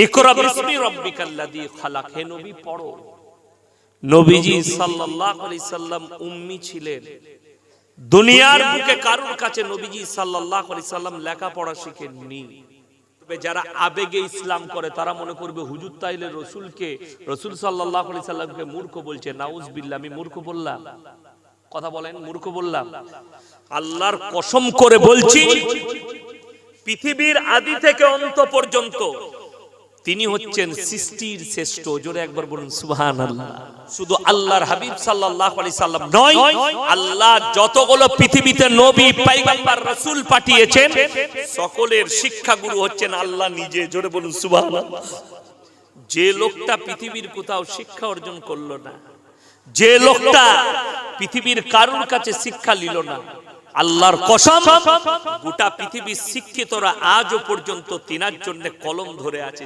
ইকরা বিসমি রাব্বিকাল্লাযী খালাক। হে নবী পড়ো। নবীজি সাল্লাল্লাহু আলাইহি সাল্লাম উম্মি ছিলেন। দুনিয়ার বুকে কারোর কাছে নবীজি সাল্লাল্লাহু আলাইহি সাল্লাম লেখাপড়া শিখেননি। যারা আবেগে ইসলাম করে তারা মনে করবে হুজুর তাইলে রাসূলকে, রাসূল সাল্লাল্লাহু আলাইহি সাল্লামকে মূর্খ বলছে। নাউজুবিল্লাহ, আমি মূর্খ বললাম? কথা বলেন, মূর্খ বললাম? আল্লাহর কসম করে বলছি, পৃথিবীর আদি থেকে অন্ত পর্যন্ত তিনি হচ্ছেন সৃষ্টির শ্রেষ্ঠ। জোরে একবার বলুন সুবহানাল্লাহ। শুধু আল্লাহর হাবিব সাল্লাল্লাহু আলাইহি সাল্লাম নয়, আল্লাহ যতগুলো পৃথিবীতে নবী, পয়গম্বর, রাসূল পাঠিয়েছেন সকলের শিক্ষাগুরু হচ্ছেন আল্লাহ নিজে। জোরে বলুন সুবহানাল্লাহ। যে লোকটা পৃথিবীর কোথাও শিক্ষা অর্জন করলো না, যে লোকটা পৃথিবীর কারোর কাছে শিক্ষা নিল না, আল্লাহর কসম গোটা পৃথিবীর শিক্ষিতরা আজও পর্যন্ত তিনার জন্য কলম ধরে আছে।